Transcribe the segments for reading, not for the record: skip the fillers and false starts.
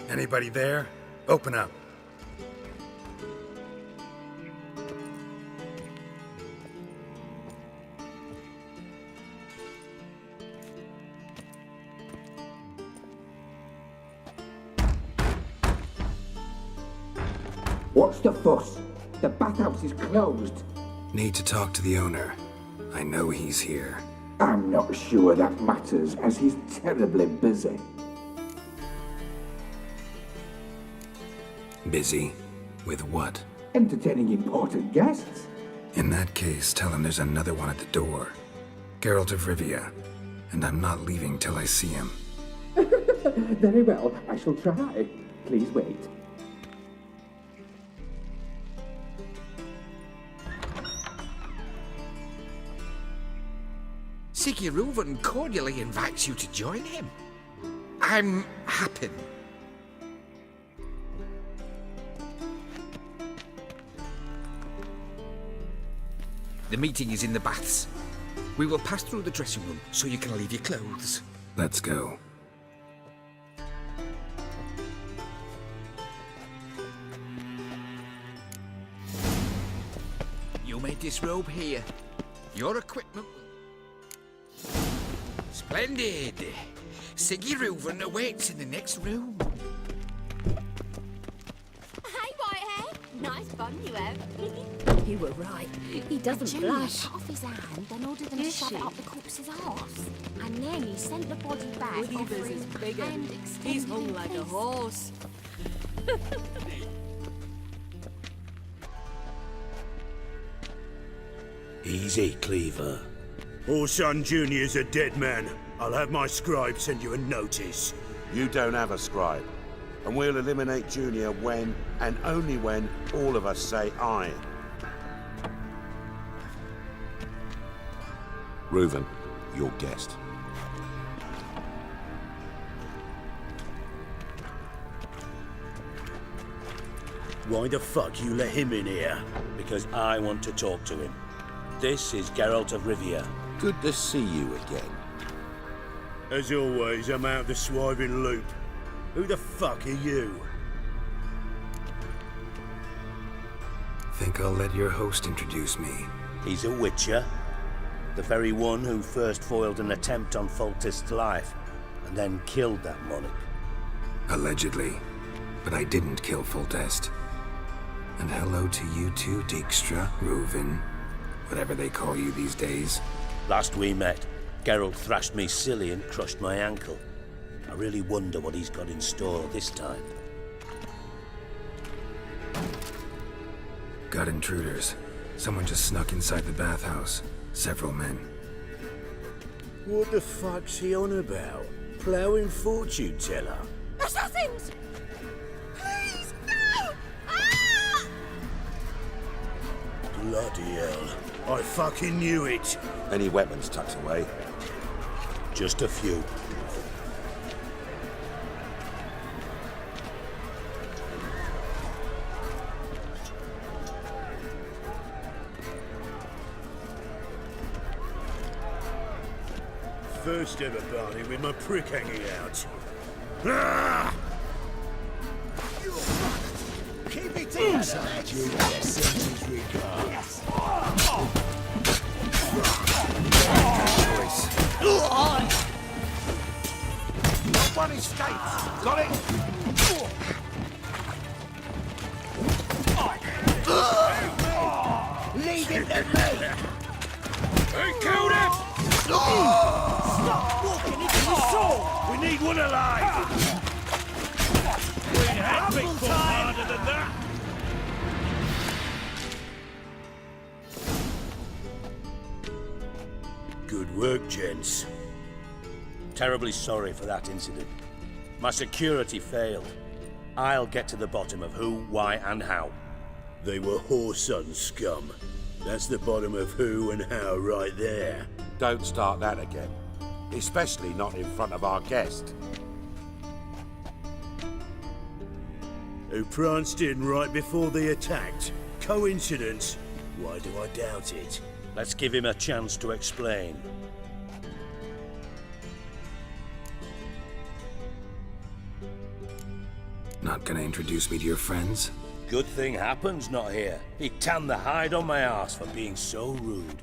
Anybody there? Open up. What's the fuss? The bathhouse is closed. Need to talk to the owner. I know he's here. I'm not sure that matters, as he's terribly busy. Busy? With what? Entertaining important guests. In that case, tell him there's another one at the door. Geralt of Rivia. And I'm not leaving till I see him. Very well, I shall try. Please wait. Siggy Reuven cordially invites you to join him. I'm happy. The meeting is in the baths. We will pass through the dressing room so you can leave your clothes. Let's go. You may disrobe here. Your equipment will... Splendid! Siggy Reuven awaits in the next room. Hey, Whitehair. Nice bun you have. You were right. He doesn't Junior blush. cut off his hand and ordered them to Is shove she? it up the corpse's arse. And then he sent the body back Weavers offering is bigger. and He's extended hung in like a peace. horse. Easy, Cleaver. Orson Jr.'s a dead man. I'll have my scribe send you a notice. You don't have a scribe. And we'll eliminate Junior when, and only when, all of us say aye. Reuven, your guest. Why the fuck you let him in here? Because I want to talk to him. This is Geralt of Rivia. Good to see you again. As always, I'm out the swiving loop. Who the fuck are you? Think I'll let your host introduce me. He's a witcher. The very one who first foiled an attempt on Foltest's life, and then killed that monarch. Allegedly. But I didn't kill Foltest. And hello to you too, Dijkstra, Reuven, whatever they call you these days. Last we met, Geralt thrashed me silly and crushed my ankle. I really wonder what he's got in store this time. Got intruders. Someone just snuck inside the bathhouse. Several men. What the fuck's he on about? Ploughing fortune teller? Assassins! Please, no! Ah! Bloody hell. I fucking knew it. Any weapons tucked away? Just a few. First ever party with my prick hanging out. Ah! Keep it inside you, sends regard. Yes. Not one escapes. Got it? Leave it to me! Hey, killed him! Stop walking into the sword! We need one alive! We had big fun harder than that! Good work, gents. Terribly sorry for that incident. My security failed. I'll get to the bottom of who, why, and how. They were whoreson scum. That's the bottom of who and how right there. Don't start that again. Especially not in front of our guest. Who pranced in right before they attacked. Coincidence? Why do I doubt it? Let's give him a chance to explain. Not gonna introduce me to your friends? Good thing happens not here. He tanned the hide on my arse for being so rude.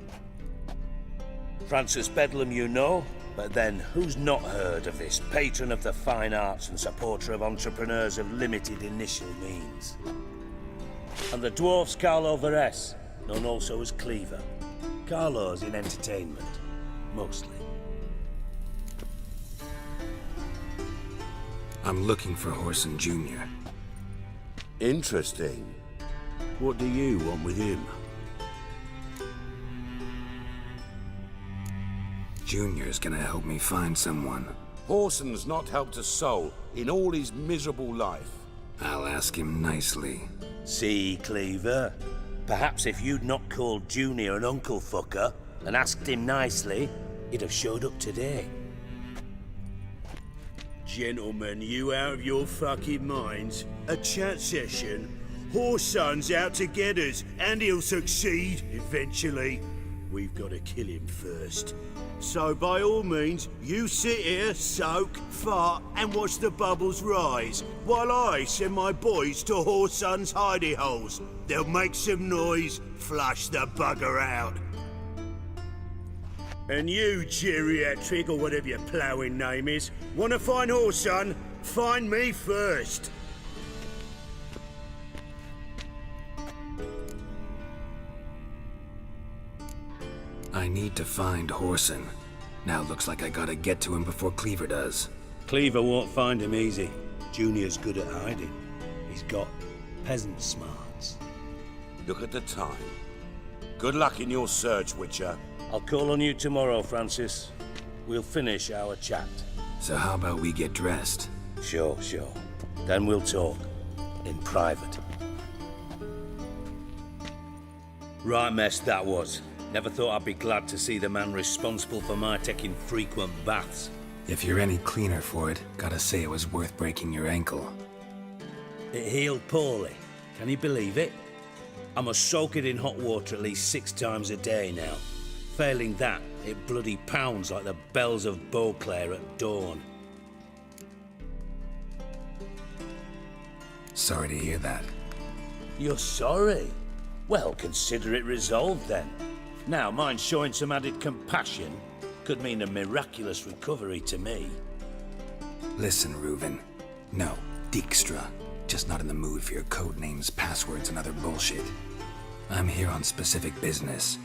Francis Bedlam you know, but then who's not heard of this patron of the fine arts and supporter of entrepreneurs of limited initial means? And the dwarf's Carlo Veres, known also as Cleaver. Carlo's in entertainment, mostly. I'm looking for Horson Jr. Interesting. What do you want with him? Junior's gonna help me find someone. Horson's not helped a soul in all his miserable life. I'll ask him nicely. See, Cleaver? Perhaps if you'd not called Junior an uncle fucker and asked him nicely, he'd have showed up today. Gentlemen, you out of your fucking minds? A chat session? Horson's out to get us, and he'll succeed eventually. We've got to kill him first. So by all means, you sit here, soak, fart, and watch the bubbles rise, while I send my boys to Horson's hidey holes. They'll make some noise, flush the bugger out. And you, geriatric, or whatever your ploughing name is, want to find Horson? Find me first. I need to find Horson. Now looks like I gotta get to him before Cleaver does. Cleaver won't find him easy. Junior's good at hiding. He's got peasant smarts. Look at the time. Good luck in your search, Witcher. I'll call on you tomorrow, Francis. We'll finish our chat. So how about we get dressed? Sure. Then we'll talk. In private. Right mess that was. Never thought I'd be glad to see the man responsible for my taking frequent baths. If you're any cleaner for it, gotta say it was worth breaking your ankle. It healed poorly. Can you believe it? I must soak it in hot water at least 6 times a day now. Failing that, it bloody pounds like the bells of Beauclair at dawn. Sorry to hear that. You're sorry? Well, consider it resolved then. Now, mind showing some added compassion could mean a miraculous recovery to me. Listen, Reuven. No, Dijkstra. Just not in the mood for your code names, passwords, and other bullshit. I'm here on specific business.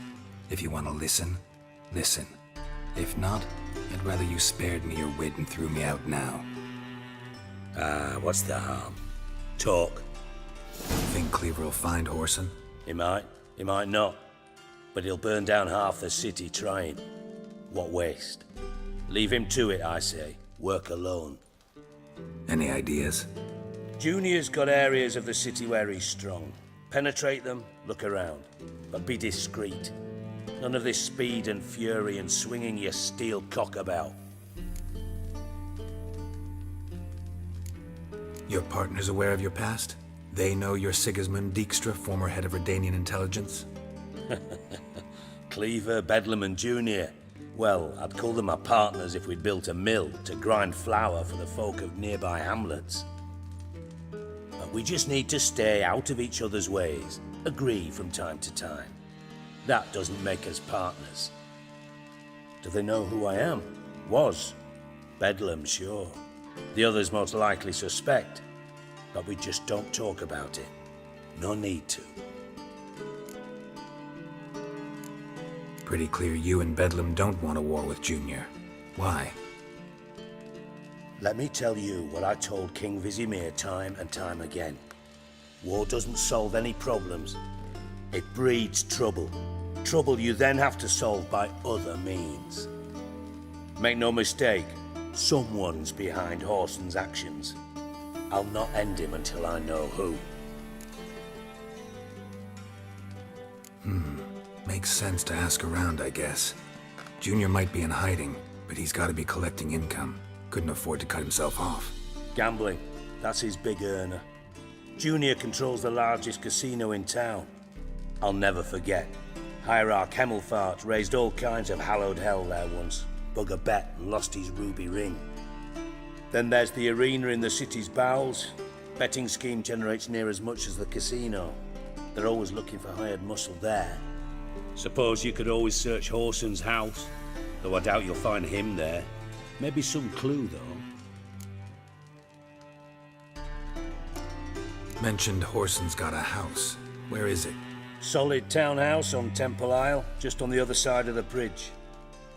If you want to listen, listen. If not, I'd rather you spared me your wit and threw me out now. What's the harm? Talk. Think Cleaver will find Horson? He might not. But he'll burn down half the city trying. What waste? Leave him to it, I say. Work alone. Any ideas? Junior's got areas of the city where he's strong. Penetrate them, look around. But be discreet. None of this speed and fury and swinging your steel cock about. Your partner's aware of your past? They know you're Sigismund Dijkstra, former head of Redanian intelligence? Cleaver, Bedlam and Junior. Well, I'd call them my partners if we'd built a mill to grind flour for the folk of nearby hamlets. But we just need to stay out of each other's ways, agree from time to time. That doesn't make us partners. Do they know who I am? Was. Bedlam, sure. The others most likely suspect. But we just don't talk about it. No need to. Pretty clear you and Bedlam don't want a war with Junior. Why? Let me tell you what I told King Vizimir time and time again. War doesn't solve any problems. It breeds trouble. Trouble you then have to solve by other means. Make no mistake, someone's behind Horson's actions. I'll not end him until I know who. Makes sense to ask around, I guess. Junior might be in hiding, but he's got to be collecting income. Couldn't afford to cut himself off. Gambling, that's his big earner. Junior controls the largest casino in town. I'll never forget. Hierarch Hemmelfart raised all kinds of hallowed hell there once. Bug a bet and lost his ruby ring. Then there's the arena in the city's bowels. Betting scheme generates near as much as the casino. They're always looking for hired muscle there. Suppose you could always search Horson's house, though I doubt you'll find him there. Maybe some clue, though. Mentioned Horson's got a house. Where is it? Solid townhouse on Temple Isle, just on the other side of the bridge.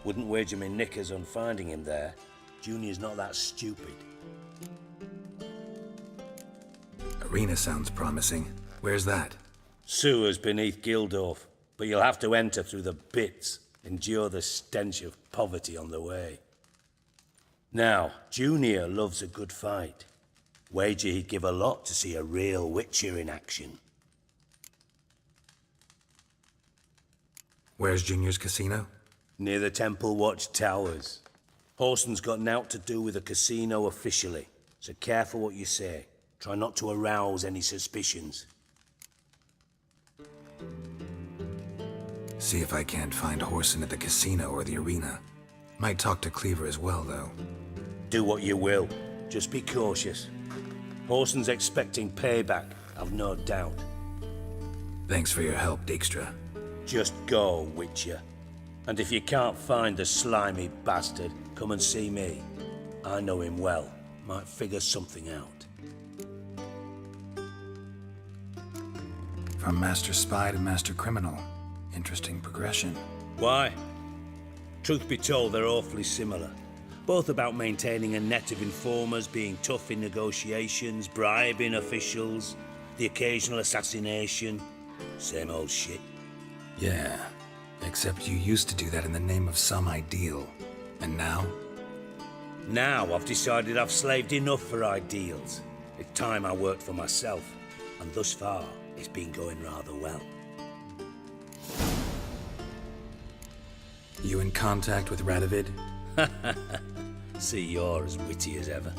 Wouldn't wager me knickers on finding him there. Junior's not that stupid. Arena sounds promising. Where's that? Sewers beneath Gildorf, but you'll have to enter through the bits, endure the stench of poverty on the way. Now, Junior loves a good fight. Wager he'd give a lot to see a real Witcher in action. Where's Junior's casino? Near the Temple Watch Towers. Horson's got nought to do with the casino officially, so careful what you say. Try not to arouse any suspicions. See if I can't find Horson at the casino or the arena. Might talk to Cleaver as well, though. Do what you will. Just be cautious. Horson's expecting payback, I've no doubt. Thanks for your help, Dijkstra. Just go, Witcher. And if you can't find the slimy bastard, come and see me. I know him well. Might figure something out. From Master Spy to Master Criminal. Interesting progression. Why? Truth be told, they're awfully similar. Both about maintaining a net of informers, being tough in negotiations, bribing officials, the occasional assassination. Same old shit. Yeah, except you used to do that in the name of some ideal. And now? Now I've decided I've slaved enough for ideals. It's time I worked for myself. And thus far, it's been going rather well. You in contact with Radovid? See, you're as witty as ever.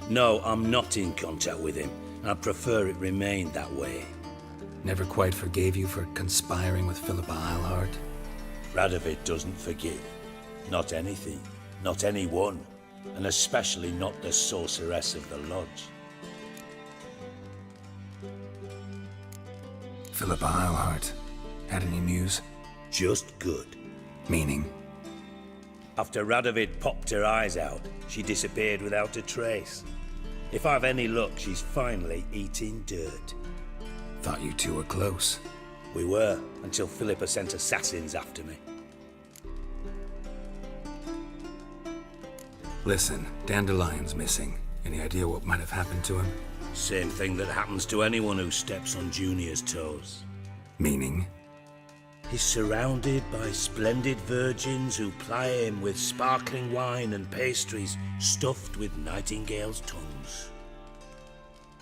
No, I'm not in contact with him. I'd prefer it remained that way. Never quite forgave you for conspiring with Philippa Eilhart? Radovid doesn't forgive. Not anything. Not anyone. And especially not the sorceress of the lodge. Philippa Eilhart. Had any news? Just good. Meaning? After Radovid popped her eyes out, she disappeared without a trace. If I've any luck, she's finally eating dirt. Thought you two were close. We were, until Philippa sent assassins after me. Listen, Dandelion's missing. Any idea what might have happened to him? Same thing that happens to anyone who steps on Junior's toes. Meaning? He's surrounded by splendid virgins who ply him with sparkling wine and pastries stuffed with nightingales' tongues.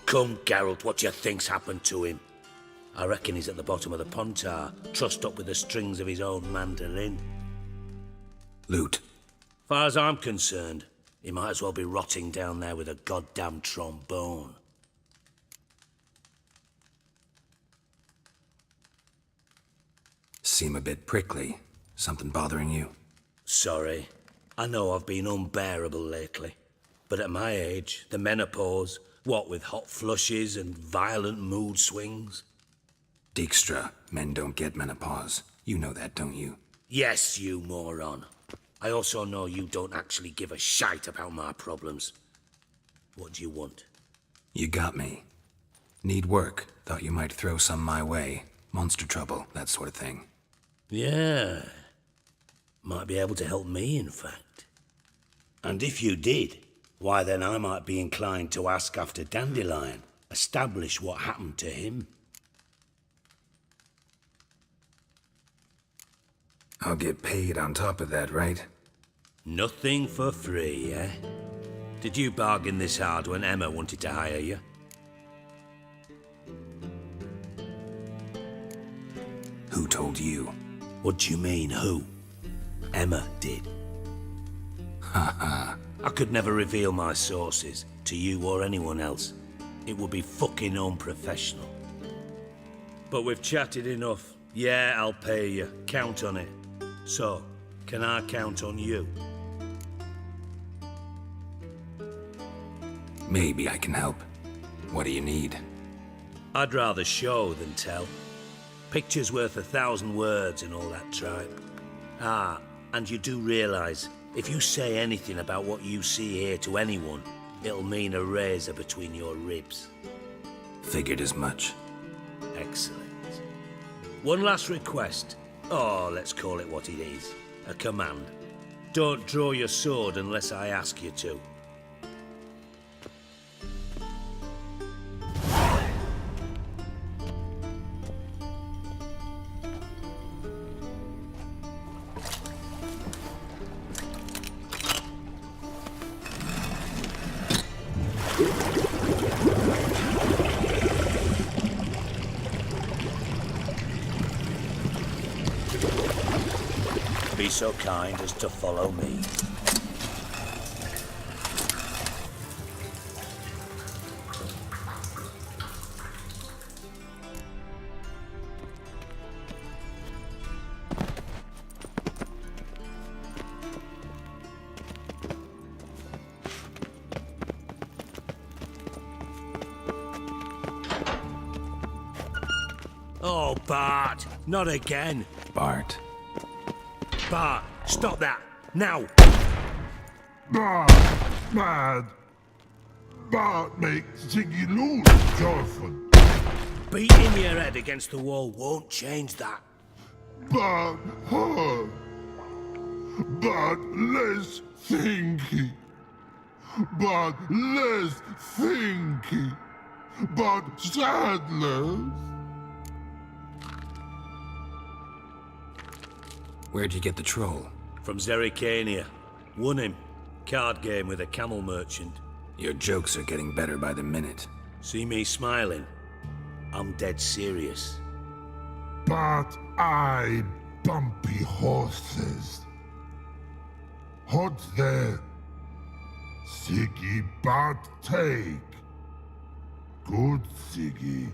Come, Geralt, what do you think's happened to him? I reckon he's at the bottom of the Pontar, trussed up with the strings of his own mandolin. Loot. Far as I'm concerned, he might as well be rotting down there with a goddamn trombone. Seem a bit prickly. Something bothering you? Sorry. I know I've been unbearable lately. But at my age, the menopause, what with hot flushes and violent mood swings? Dijkstra, men don't get menopause. You know that, don't you? Yes, you moron. I also know you don't actually give a shite about my problems. What do you want? You got me. Need work. Thought you might throw some my way. Monster trouble, that sort of thing. Yeah. Might be able to help me, in fact. And if you did, why then I might be inclined to ask after Dandelion. Establish what happened to him. I'll get paid on top of that, right? Nothing for free, eh? Did you bargain this hard when Emma wanted to hire you? Who told you? What do you mean, who? Emma did. Haha. I could never reveal my sources to you or anyone else. It would be fucking unprofessional. But we've chatted enough. Yeah, I'll pay you. Count on it. So, can I count on you? Maybe I can help. What do you need? I'd rather show than tell. Picture's worth 1,000 words and all that tripe. Ah, and you do realise, if you say anything about what you see here to anyone, it'll mean a razor between your ribs. Figured as much. Excellent. One last request. Oh, let's call it what it is. A command. Don't draw your sword unless I ask you to. Be so kind as to follow me. Oh, Bart, not again. Bart. Bart, stop that! Now! Bart, mad. Bart makes Ziggy lose, Jorfin. Beating your head against the wall won't change that. Bart hurt. Bart less thinky. Bart less thinky. Bart sadless. Where'd you get the troll? From Zerrikania. Won him. Card game with a camel merchant. Your jokes are getting better by the minute. See me smiling? I'm dead serious. But I bumpy horses. Hot there. Siggy Bart take. Good Siggy.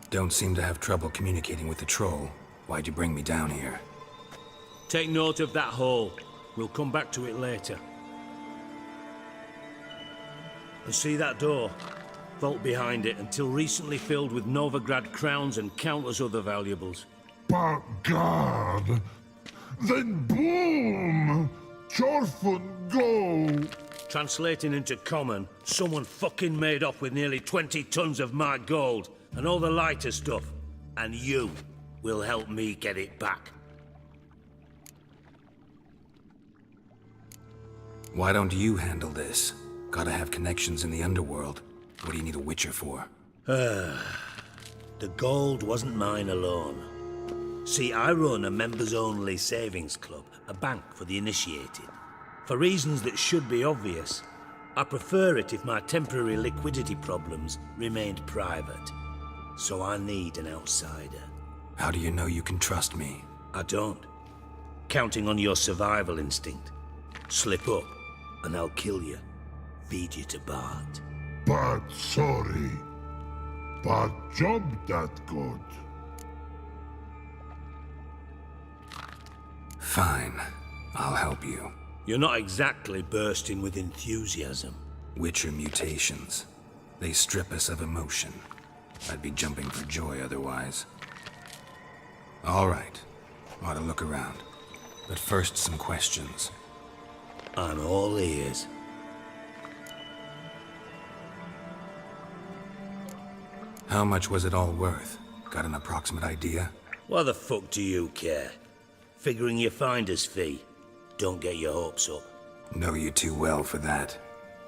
Don't seem to have trouble communicating with the troll. Why'd you bring me down here? Take note of that hole. We'll come back to it later. And see that door? Vault behind it, until recently filled with Novigrad crowns and countless other valuables. But God. Then boom! Jorfin go! Translating into common, someone fucking made off with nearly 20 tons of my gold and all the lighter stuff. And you will help me get it back. Why don't you handle this? Gotta have connections in the underworld. What do you need a witcher for? The gold wasn't mine alone. See, I run a members-only savings club, a bank for the initiated. For reasons that should be obvious, I prefer it if my temporary liquidity problems remained private. So I need an outsider. How do you know you can trust me? I don't. Counting on your survival instinct. Slip up, and I'll kill you. Feed you to Bart. But sorry. But job that good. Fine. I'll help you. You're not exactly bursting with enthusiasm. Witcher mutations. They strip us of emotion. I'd be jumping for joy otherwise. All right. Ought to look around. But first, some questions. I'm all ears. How much was it all worth? Got an approximate idea? Why the fuck do you care? Figuring your finder's fee. Don't get your hopes up. Know you too well for that.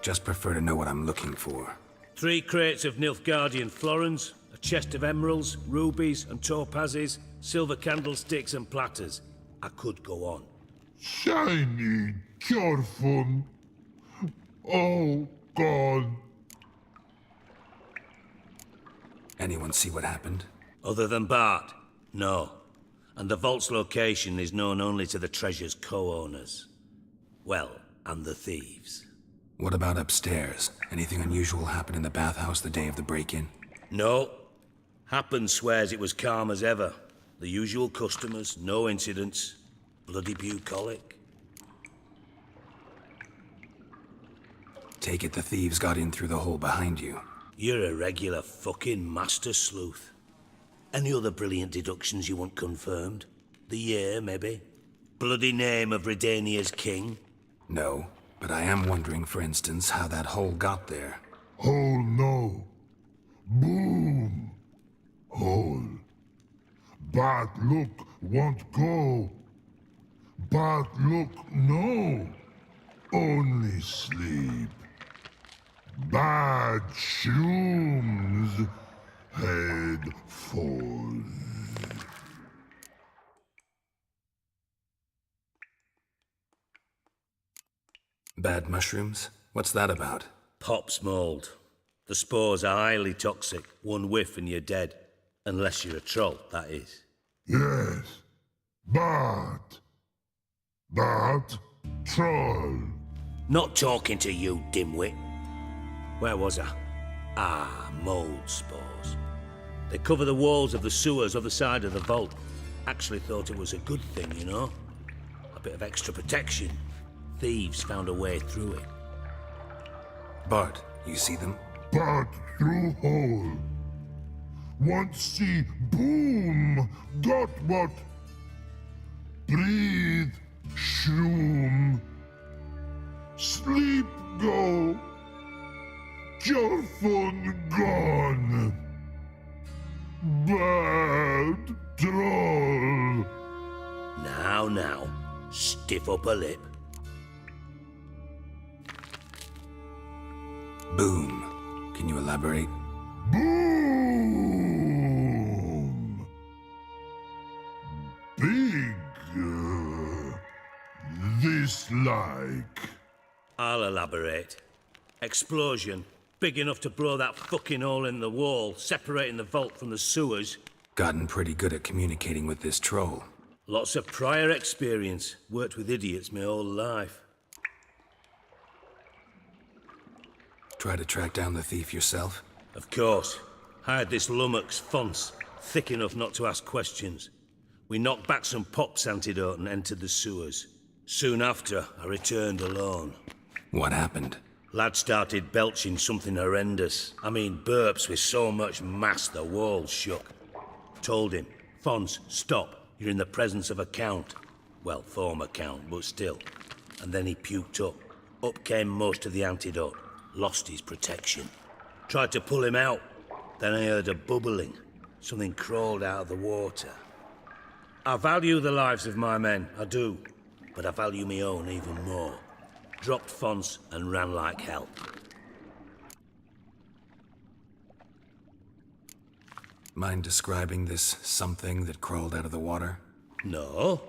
Just prefer to know what I'm looking for. 3 crates of Nilfgaardian florins, a chest of emeralds, rubies and topazes, silver candlesticks and platters. I could go on. Shiny Jorfin. Oh, God. Anyone see what happened? Other than Bart? No. And the vault's location is known only to the treasure's co-owners. Well, and the thieves. What about upstairs? Anything unusual happen in the bathhouse the day of the break-in? No. Happen swears it was calm as ever. The usual customers, no incidents. Bloody bucolic. Take it the thieves got in through the hole behind you. You're a regular fucking master sleuth. Any other brilliant deductions you want confirmed? The year, maybe? Bloody name of Redania's king? No, but I am wondering, for instance, how that hole got there. Hole no. Boom. Hole. Bad look won't go. Bad look no. Only sleep. Bad shrooms. Head falls. Bad mushrooms? What's that about? Pop's mold. The spores are highly toxic. One whiff and you're dead. Unless you're a troll, that is. Yes. Bad. Bad troll. Not talking to you, dimwit. Where was I? Ah, mold spores. They cover the walls of the sewers other side of the vault. Actually thought it was a good thing, you know? A bit of extra protection. Thieves found a way through it. Bart, you see them? Bad through hole. Want see boom. Got what? Breathe. Shroom. Sleep go. Your phone gone. Bad troll. Now, stiff up a lip. Boom. Can you elaborate? Boom. Big. This like. I'll elaborate. Explosion. Big enough to blow that fucking hole in the wall, separating the vault from the sewers. Gotten pretty good at communicating with this troll. Lots of prior experience. Worked with idiots my whole life. Try to track down the thief yourself? Of course. Hired this lummox, Fons, thick enough not to ask questions. We knocked back some Pop's antidote and entered the sewers. Soon after, I returned alone. What happened? Lad started belching something horrendous. I mean, burps with so much mass the walls shook. Told him, Fons, stop. You're in the presence of a count. Well, former count, but still. And then he puked up. Up came most of the antidote. Lost his protection. Tried to pull him out. Then I heard a bubbling. Something crawled out of the water. I value the lives of my men, I do. But I value my own even more. Dropped Fons and ran like hell. Mind describing this something that crawled out of the water? No.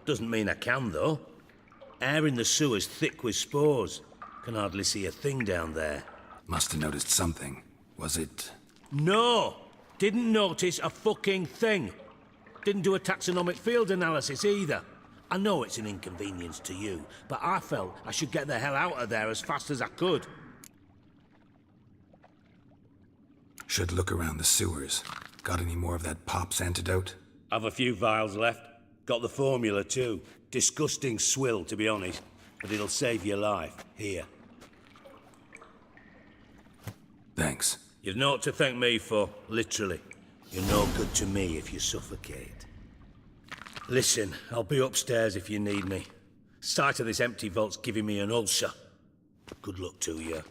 Doesn't mean I can, though. Air in the sewer's thick with spores. Can hardly see a thing down there. Must have noticed something. Was it... No! Didn't notice a fucking thing. Didn't do a taxonomic field analysis either. I know it's an inconvenience to you, but I felt I should get the hell out of there as fast as I could. Should look around the sewers. Got any more of that Pop's antidote? I've a few vials left. Got the formula too. Disgusting swill, to be honest. But it'll save your life. Here. Thanks. You've naught to thank me for, literally. You're no good to me if you suffocate. Listen, I'll be upstairs if you need me. Sight of this empty vault's giving me an ulcer. Good luck to you.